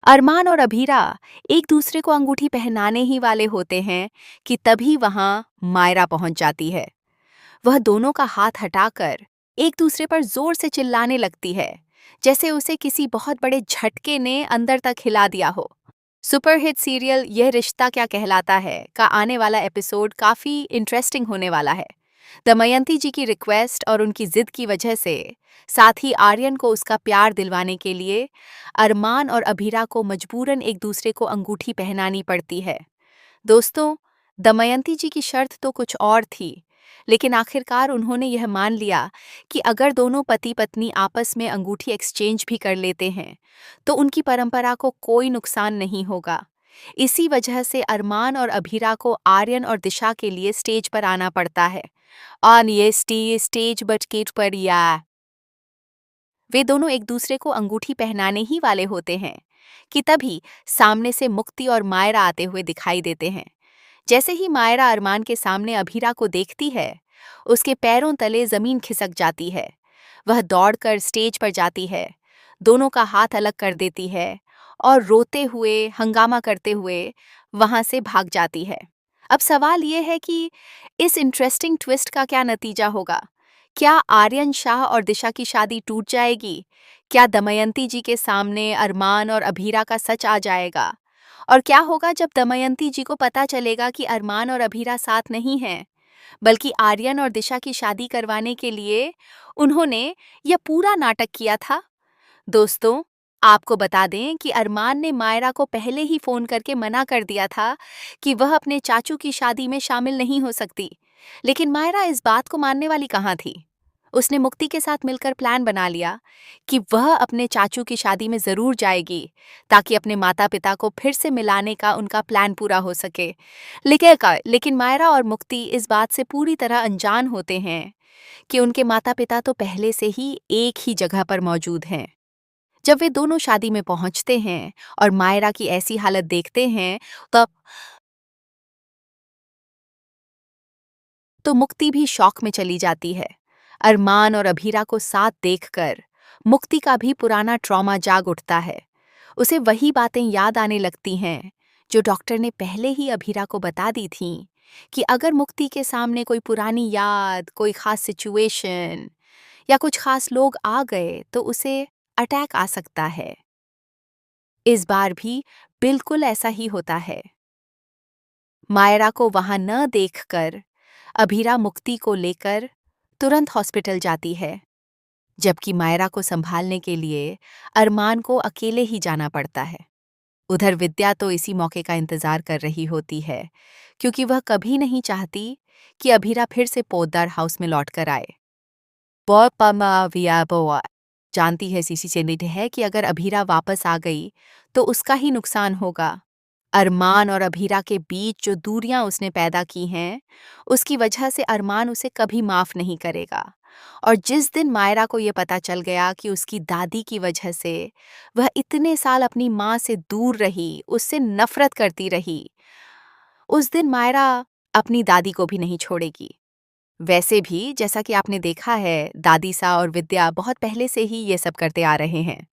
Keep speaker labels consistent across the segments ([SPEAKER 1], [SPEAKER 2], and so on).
[SPEAKER 1] अरमान और अभीरा एक दूसरे को अंगूठी पहनाने ही वाले होते हैं कि तभी वहां मायरा पहुंच जाती है। वह दोनों का हाथ हटाकर एक दूसरे पर जोर से चिल्लाने लगती है, जैसे उसे किसी बहुत बड़े झटके ने अंदर तक हिला दिया हो। सुपरहिट सीरियल यह रिश्ता क्या कहलाता है का आने वाला एपिसोड काफी इंटरेस्टिंग होने वाला है। दमयंती जी की रिक्वेस्ट और उनकी जिद की वजह से, साथ ही आर्यन को उसका प्यार दिलवाने के लिए अरमान और अभीरा को मजबूरन एक दूसरे को अंगूठी पहनानी पड़ती है। दोस्तों, दमयंती जी की शर्त तो कुछ और थी, लेकिन आखिरकार उन्होंने यह मान लिया कि अगर दोनों पति पत्नी आपस में अंगूठी एक्सचेंज भी कर लेते हैं, तो उनकी परंपरा को कोई नुकसान नहीं होगा। इसी वजह से अरमान और अभीरा को आर्यन और दिशा के लिए स्टेज पर आना पड़ता है। ऑन ये स्टेज बटकेट पर या वे दोनों एक दूसरे को अंगूठी पहनाने ही वाले होते हैं कि तभी सामने से मुक्ति और मायरा आते हुए दिखाई देते हैं। जैसे ही मायरा अरमान के सामने अभीरा को देखती है, उसके पैरों तले जमीन खिसक जाती है। वह दौड़कर स्टेज पर जाती है, दोनों का हाथ अलग कर देती है और रोते हुए, हंगामा करते हुए वहां से भाग जाती है। अब सवाल यह है कि इस इंटरेस्टिंग ट्विस्ट का क्या नतीजा होगा? क्या आर्यन शाह और दिशा की शादी टूट जाएगी? क्या दमयंती जी के सामने अरमान और अभीरा का सच आ जाएगा? और क्या होगा जब दमयंती जी को पता चलेगा कि अरमान और अभीरा साथ नहीं हैं, बल्कि आर्यन और दिशा की शादी करवाने के लिए उन्होंने यह पूरा नाटक किया था? दोस्तों, आपको बता दें कि अरमान ने मायरा को पहले ही फोन करके मना कर दिया था कि वह अपने चाचू की शादी में शामिल नहीं हो सकती। लेकिन मायरा इस बात को मानने वाली कहाँ थी। उसने मुक्ति के साथ मिलकर प्लान बना लिया कि वह अपने चाचू की शादी में जरूर जाएगी, ताकि अपने माता पिता को फिर से मिलाने का उनका प्लान पूरा हो सके। लेकिन मायरा और मुक्ति इस बात से पूरी तरह अनजान होते हैं कि उनके माता पिता तो पहले से ही एक ही जगह पर मौजूद हैं। जब वे दोनों शादी में पहुंचते हैं और मायरा की ऐसी हालत देखते हैं, तब तो मुक्ति भी शॉक में चली जाती है। अरमान और अभीरा को साथ देखकर मुक्ति का भी पुराना ट्रॉमा जाग उठता है। उसे वही बातें याद आने लगती हैं जो डॉक्टर ने पहले ही अभीरा को बता दी थीं, कि अगर मुक्ति के सामने कोई पुरानी याद, कोई खास सिचुएशन या कुछ खास लोग आ गए तो उसे अटैक आ सकता है। इस बार भी बिल्कुल ऐसा ही होता है। मायरा को वहां न देखकर अभीरा मुक्ति को लेकर तुरंत हॉस्पिटल जाती है, जबकि मायरा को संभालने के लिए अरमान को अकेले ही जाना पड़ता है। उधर विद्या तो इसी मौके का इंतजार कर रही होती है, क्योंकि वह कभी नहीं चाहती कि अभीरा फिर से पोद्दार हाउस में लौट कर आए। बोआ जानती है, सीसी चेनिट है कि अगर अभीरा वापस आ गई तो उसका ही नुकसान होगा। अरमान और अभीरा के बीच जो दूरियां उसने पैदा की हैं, उसकी वजह से अरमान उसे कभी माफ नहीं करेगा। और जिस दिन मायरा को यह पता चल गया कि उसकी दादी की वजह से वह इतने साल अपनी माँ से दूर रही, उससे नफरत करती रही, उस दिन मायरा अपनी दादी को भी नहीं छोड़ेगी। वैसे भी जैसा कि आपने देखा है, दादी सा और विद्या बहुत पहले से ही ये सब करते आ रहे हैं।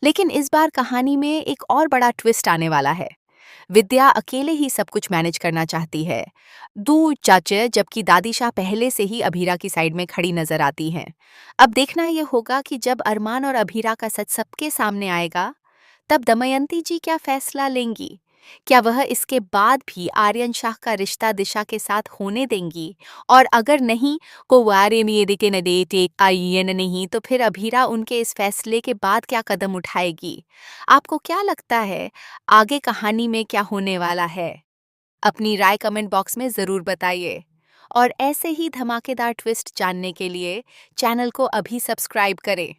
[SPEAKER 1] लेकिन इस बार कहानी में एक और बड़ा ट्विस्ट आने वाला है। विद्या अकेले ही सब कुछ मैनेज करना चाहती है, दो चाचे, जबकि दादी शाह पहले से ही अभीरा की साइड में खड़ी नजर आती हैं। अब देखना यह होगा कि जब अरमान और अभीरा का सच सबके सामने आएगा, तब दमयंती जी क्या फैसला लेंगी? क्या वह इसके बाद भी आर्यन शाह का रिश्ता दिशा के साथ होने देंगी? और अगर नहीं, को वारे मेरे के नडेटे आयन नहीं, तो फिर अभीरा उनके इस फैसले के बाद क्या कदम उठाएगी? आपको क्या लगता है आगे कहानी में क्या होने वाला है? अपनी राय कमेंट बॉक्स में ज़रूर बताइए। और ऐसे ही धमाकेदार ट्विस्ट जानने के लिए चैनल को अभी सब्सक्राइब करें।